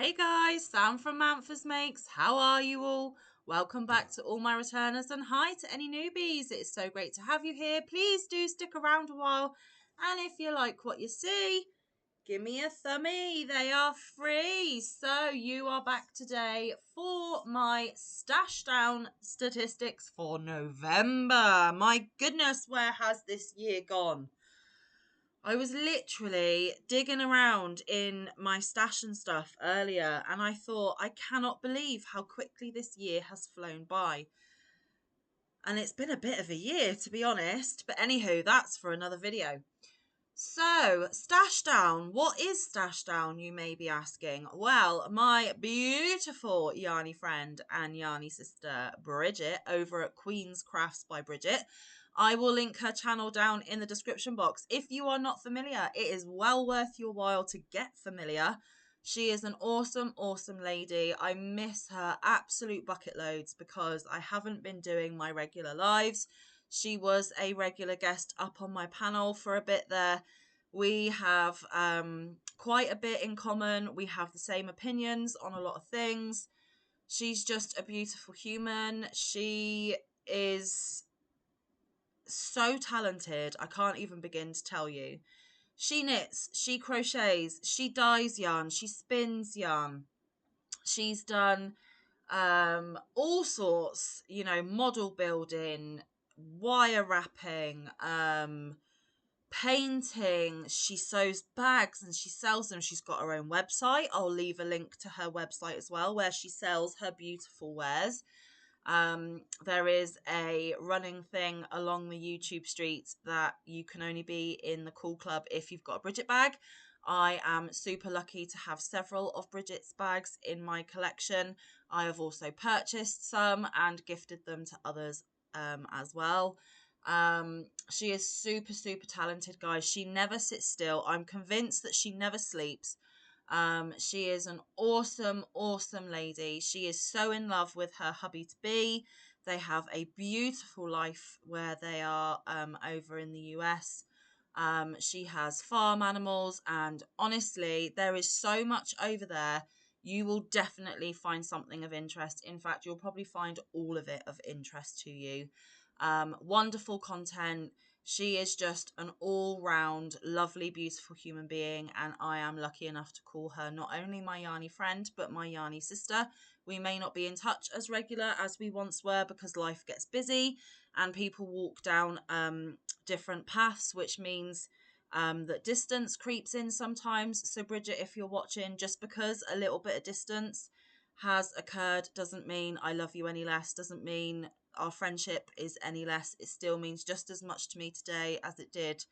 Hey guys, Sam from Manfa's Makes. How are you all? Welcome back to all my returners and hi to any newbies. It's so great to have you here. Please do stick around a while. And if you like what you see, give me a thumbie. They are free. So you are back today for my stash down statistics for November. My goodness, where has this year gone? I was literally digging around in my stash and stuff earlier, and I thought, I cannot believe how quickly this year has flown by. And it's been a bit of a year, to be honest. But anywho, that's for another video. So, stash down. What is stash down, you may be asking? Well, my beautiful Yarny friend and Yarny sister Bridget over at Queen's Crafts by Bridget. I will link her channel down in the description box. If you are not familiar, it is well worth your while to get familiar. She is an awesome, awesome lady. I miss her absolute bucket loads because I haven't been doing my regular lives. She was a regular guest up on my panel for a bit there. We have quite a bit in common. We have the same opinions on a lot of things. She's just a beautiful human. She is so talented. I can't even begin to tell you. She knits, she crochets, she dyes yarn, she spins yarn. She's done all sorts, model building, wire wrapping, painting. She sews bags and she sells them. She's got her own website. I'll leave a link to her website as well, where she sells her beautiful wares. There is a running thing along the YouTube streets that you can only be in the Cool Club if you've got a Bridget bag. I am super lucky to have several of Bridget's bags in my collection. I have also purchased some and gifted them to others as well. She is super, super talented, guys. She never sits still. I'm convinced that she never sleeps. She is an awesome, awesome lady. She is so in love with her hubby-to-be. They have a beautiful life where they are over in the US. She has farm animals, and honestly, there is so much over there. You will definitely find something of interest. In fact, you'll probably find all of it of interest to you. Wonderful content. She is just an all-round, lovely, beautiful human being, and I am lucky enough to call her not only my Yarny friend, but my Yarny sister. We may not be in touch as regular as we once were because life gets busy and people walk down different paths, which means that distance creeps in sometimes. So Bridget, if you're watching, just because a little bit of distance has occurred doesn't mean I love you any less, doesn't mean our friendship is any less. It still means just as much to me today as it did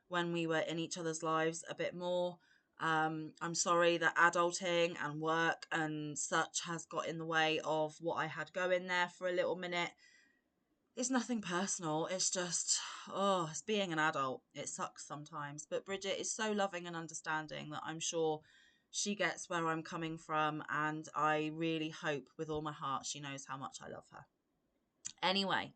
when we were in each other's lives a bit more. I'm sorry that adulting and work and such has got in the way of what I had going there for a little minute. It's nothing personal. It's just, it's being an adult. It sucks sometimes. But Bridget is so loving and understanding that I'm sure she gets where I'm coming from. And I really hope with all my heart she knows how much I love her. Anyway,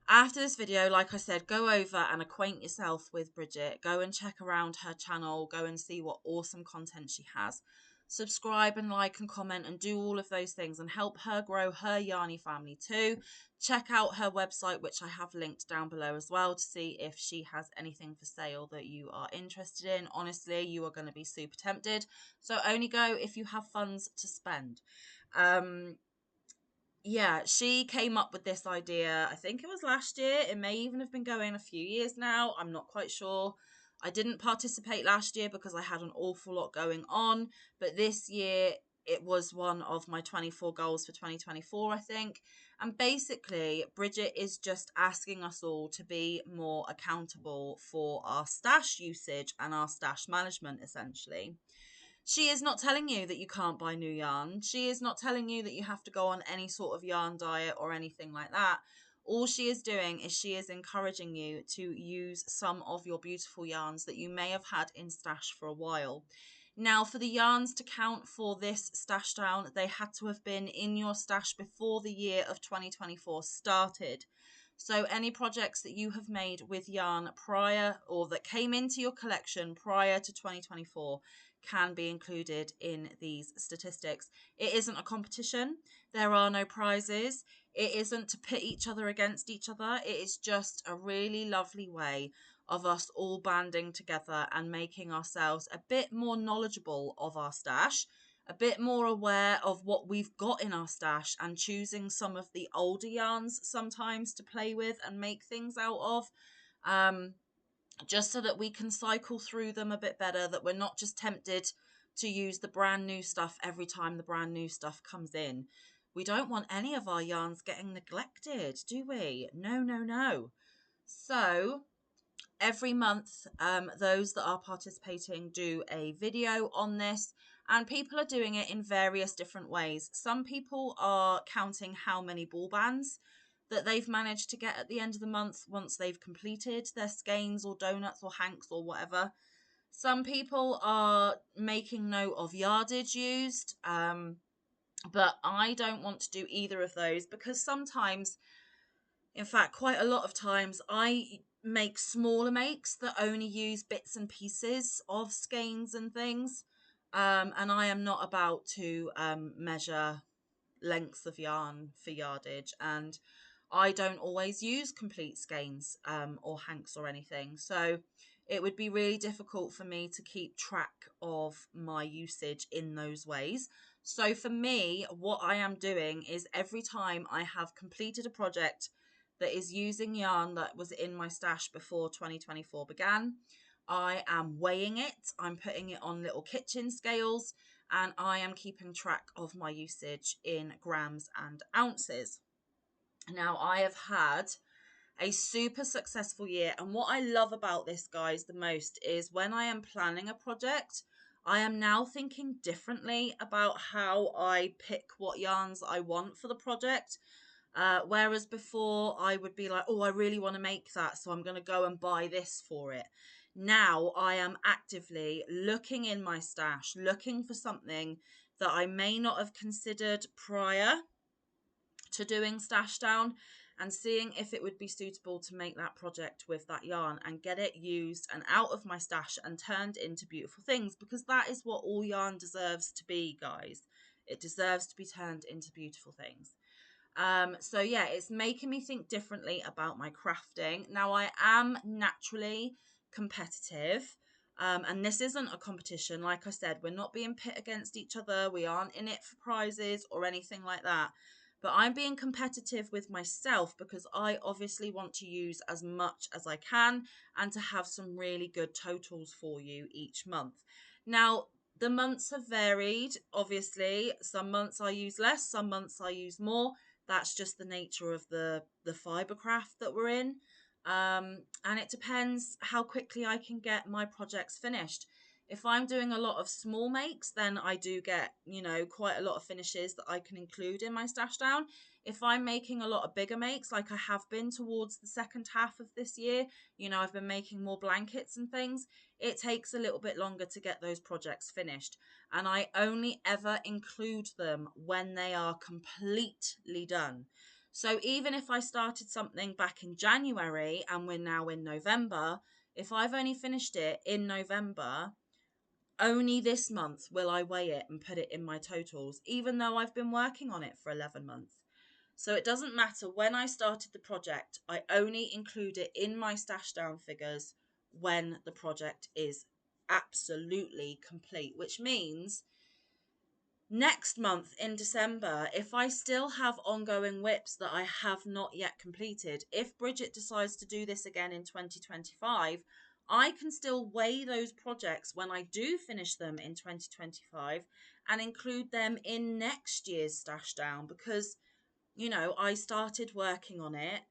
after this video, like I said, go over and acquaint yourself with Bridget. Go and check around her channel. Go and see what awesome content she has. Subscribe and like and comment and do all of those things and help her grow her Yarny family too. Check out her website, which I have linked down below as well, to see if she has anything for sale that you are interested in. Honestly, you are going to be super tempted. So only go if you have funds to spend. Yeah, she came up with this idea, I think it was last year. It may even have been going a few years now. I'm not quite sure. I didn't participate last year because I had an awful lot going on. But this year, it was one of my 24 goals for 2024, I think. And basically, Bridget is just asking us all to be more accountable for our stash usage and our stash management, essentially. She is not telling you that you can't buy new yarn. She is not telling you that you have to go on any sort of yarn diet or anything like that. All she is doing is she is encouraging you to use some of your beautiful yarns that you may have had in stash for a while. Now, for the yarns to count for this stash down, they had to have been in your stash before the year of 2024 started. So any projects that you have made with yarn prior or that came into your collection prior to 2024 can be included in these statistics. It isn't a competition. There are no prizes. It isn't to pit each other against each other. It is just a really lovely way of us all banding together and making ourselves a bit more knowledgeable of our stash, a bit more aware of what we've got in our stash, and choosing some of the older yarns sometimes to play with and make things out of. Just so that we can cycle through them a bit better, that we're not just tempted to use the brand new stuff every time the brand new stuff comes in. We don't want any of our yarns getting neglected, do we? No, no, no. So every month, those that are participating do a video on this, and people are doing it in various different ways. Some people are counting how many ball bands that they've managed to get at the end of the month once they've completed their skeins or donuts or hanks or whatever. Some people are making note of yardage used, but I don't want to do either of those, because sometimes, in fact, quite a lot of times, I make smaller makes that only use bits and pieces of skeins and things. And I am not about to measure lengths of yarn for yardage, and I don't always use complete skeins or hanks or anything, so it would be really difficult for me to keep track of my usage in those ways. So for me, what I am doing is every time I have completed a project that is using yarn that was in my stash before 2024 began, I am weighing it, I'm putting it on little kitchen scales, and I am keeping track of my usage in grams and ounces. Now, I have had a super successful year, and what I love about this, guys, the most is when I am planning a project, I am now thinking differently about how I pick what yarns I want for the project. Whereas before I would be like, oh, I really want to make that, so I'm going to go and buy this for it. Now I am actively looking in my stash, looking for something that I may not have considered prior to doing stash down, and seeing if it would be suitable to make that project with that yarn and get it used and out of my stash and turned into beautiful things, because that is what all yarn deserves to be, guys. It deserves to be turned into beautiful things. So yeah, it's making me think differently about my crafting. Now, I am naturally competitive, and this isn't a competition. Like I said, we're not being pit against each other. We aren't in it for prizes or anything like that. But I'm being competitive with myself because I obviously want to use as much as I can and to have some really good totals for you each month. Now, the months have varied, obviously. Some months I use less, some months I use more. That's just the nature of the fibre craft that we're in. And it depends how quickly I can get my projects finished. If I'm doing a lot of small makes, then I do get, quite a lot of finishes that I can include in my stash down. If I'm making a lot of bigger makes, like I have been towards the second half of this year, I've been making more blankets and things, it takes a little bit longer to get those projects finished. And I only ever include them when they are completely done. So even if I started something back in January and we're now in November, if I've only finished it in November, only this month will I weigh it and put it in my totals, even though I've been working on it for 11 months. So it doesn't matter when I started the project, I only include it in my stash down figures when the project is absolutely complete, which means next month in December, if I still have ongoing whips that I have not yet completed, if Bridget decides to do this again in 2025, I can still weigh those projects when I do finish them in 2025 and include them in next year's stash down, because I started working on it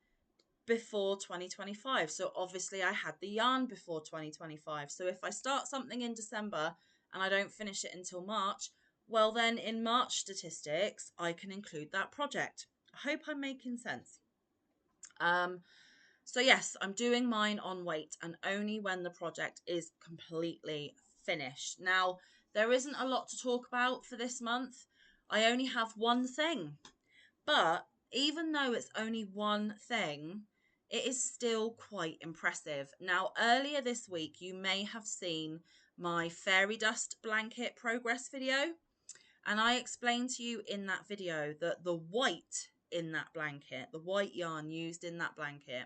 before 2025. So obviously I had the yarn before 2025. So if I start something in December and I don't finish it until March, well then in March statistics, I can include that project. I hope I'm making sense. So yes, I'm doing mine on weight and only when the project is completely finished. Now, there isn't a lot to talk about for this month. I only have one thing. But even though it's only one thing, it is still quite impressive. Now, earlier this week, you may have seen my fairy dust blanket progress video. And I explained to you in that video that the white in that blanket, the white yarn used in that blanket,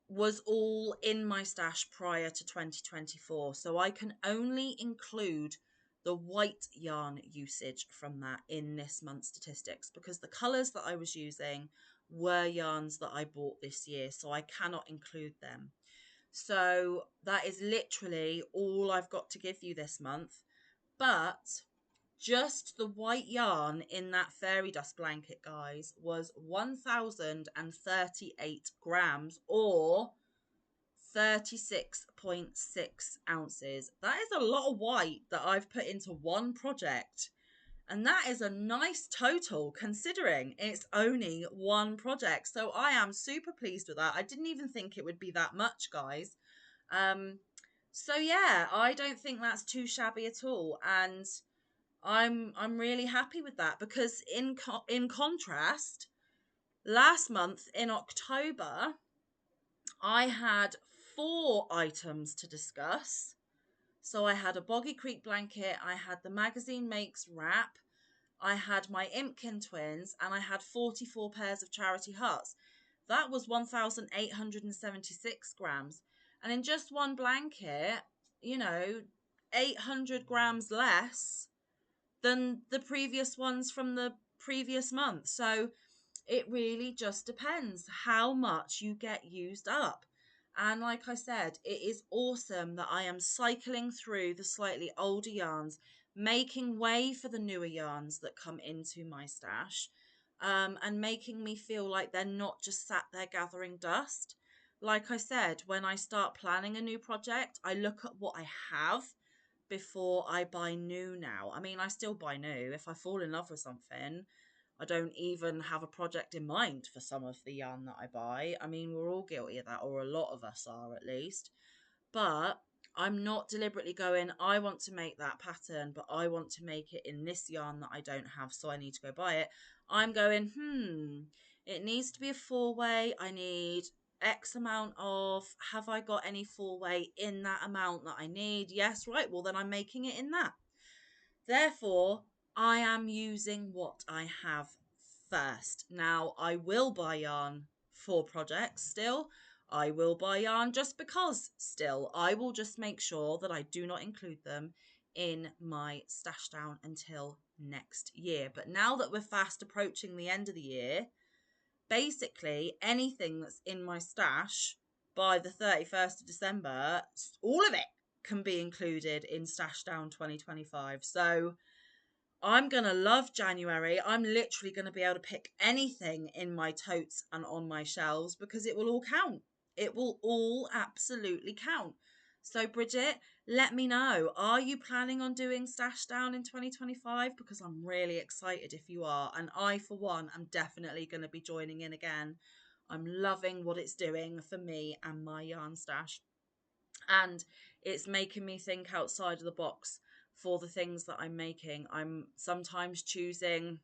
was all in my stash prior to 2024. So I can only include the white yarn usage from that in this month's statistics, because the colours that I was using were yarns that I bought this year, so I cannot include them. So that is literally all I've got to give you this month. But just the white yarn in that fairy dust blanket, guys, was 1,038 grams, or 36.6 ounces. That is a lot of white that I've put into one project. And that is a nice total considering it's only one project. So I am super pleased with that. I didn't even think it would be that much, guys. So yeah, I don't think that's too shabby at all. And I'm really happy with that, because in contrast, last month in October, I had 4 items to discuss. So I had a Boggy Creek blanket, I had the Magazine Makes wrap, I had my Impkin twins, and I had 44 pairs of charity hearts. That was 1,876 grams. And in just one blanket, 800 grams less than the previous ones from the previous month. So it really just depends how much you get used up. And like I said, it is awesome that I am cycling through the slightly older yarns, making way for the newer yarns that come into my stash, and making me feel like they're not just sat there gathering dust. Like I said, when I start planning a new project, I look at what I have before I buy new now. I mean, I still buy new. If I fall in love with something, I don't even have a project in mind for some of the yarn that I buy. I mean, we're all guilty of that, or a lot of us are at least. But I'm not deliberately going, I want to make that pattern, but I want to make it in this yarn that I don't have, so I need to go buy it. I'm going, it needs to be a 4-way. I need X amount of, have I got any 4-way in that amount that I need? Yes, right. Well, then I'm making it in that. Therefore, I am using what I have first. Now, I will buy yarn for projects still. I will buy yarn just because still. I will just make sure that I do not include them in my stash down until next year. But now that we're fast approaching the end of the year, basically anything that's in my stash by the 31st of December, all of it can be included in Stash Down 2025. So I'm going to love January. I'm literally going to be able to pick anything in my totes and on my shelves, because it will all count. It will all absolutely count. So Bridget, let me know. Are you planning on doing Stash Down in 2025? Because I'm really excited if you are. And I, for one, am definitely going to be joining in again. I'm loving what it's doing for me and my yarn stash. And it's making me think outside of the box for the things that I'm making. I'm sometimes choosing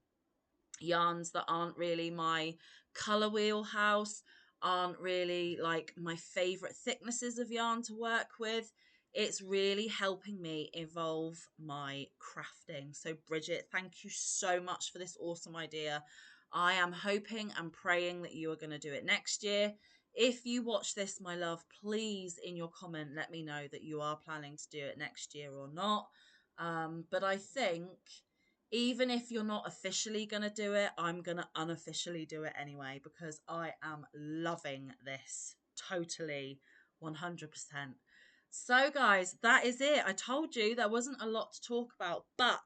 yarns that aren't really my color wheelhouse, aren't really like my favorite thicknesses of yarn to work with. It's really helping me evolve my crafting. So Bridget, thank you so much for this awesome idea. I am hoping and praying that you are going to do it next year. If you watch this, my love, please in your comment let me know that you are planning to do it next year or not. But I think even if you're not officially going to do it, I'm going to unofficially do it anyway, because I am loving this totally 100%. So guys, that is it. I told you there wasn't a lot to talk about, but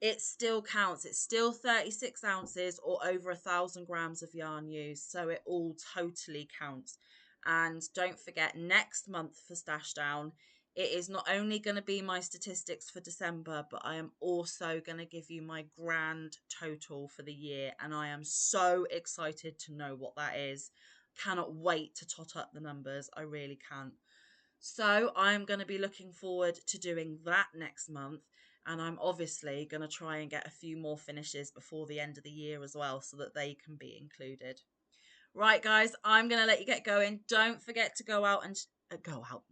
it still counts. It's still 36 ounces or over 1,000 grams of yarn used. So it all totally counts. And don't forget, next month for Stash Down, it is not only going to be my statistics for December, but I am also going to give you my grand total for the year. And I am so excited to know what that is. Cannot wait to tot up the numbers. I really can't. So I'm going to be looking forward to doing that next month. And I'm obviously going to try and get a few more finishes before the end of the year as well, so that they can be included. Right, guys, I'm going to let you get going. Don't forget to go out and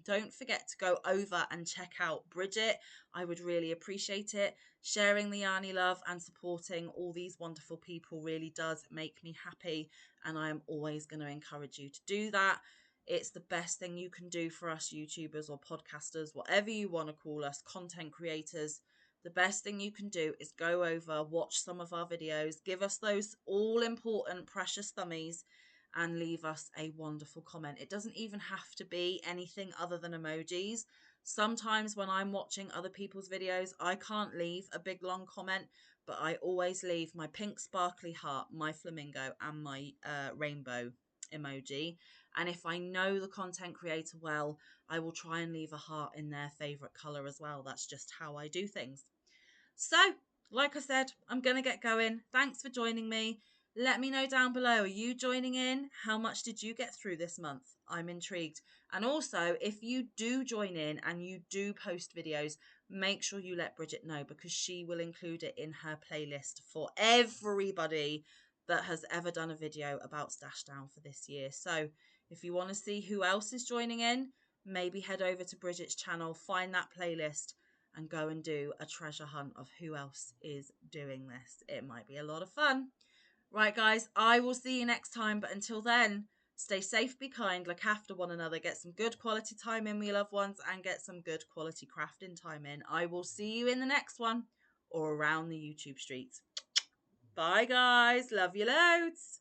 Don't forget to go over and check out Bridget. I would really appreciate it. Sharing the Yarny love and supporting all these wonderful people really does make me happy, and I am always going to encourage you to do that. It's the best thing you can do for us YouTubers or podcasters, whatever you want to call us, content creators. The best thing you can do is go over, watch some of our videos, give us those all important precious thummies, and leave us a wonderful comment. It doesn't even have to be anything other than emojis. Sometimes when I'm watching other people's videos, I can't leave a big long comment, but I always leave my pink sparkly heart, my flamingo, and my rainbow emoji. And if I know the content creator well, I will try and leave a heart in their favorite color as well. That's just how I do things. So, like I said, I'm going to get going. Thanks for joining me. Let me know down below, are you joining in? How much did you get through this month? I'm intrigued. And also, if you do join in and you do post videos, make sure you let Bridget know, because she will include it in her playlist for everybody that has ever done a video about Splashdown for this year. So if you want to see who else is joining in, maybe head over to Bridget's channel, find that playlist, and go and do a treasure hunt of who else is doing this. It might be a lot of fun. Right, guys, I will see you next time. But until then, stay safe, be kind, look after one another, get some good quality time in with your loved ones, and get some good quality crafting time in. I will see you in the next one or around the YouTube streets. Bye, guys. Love you loads.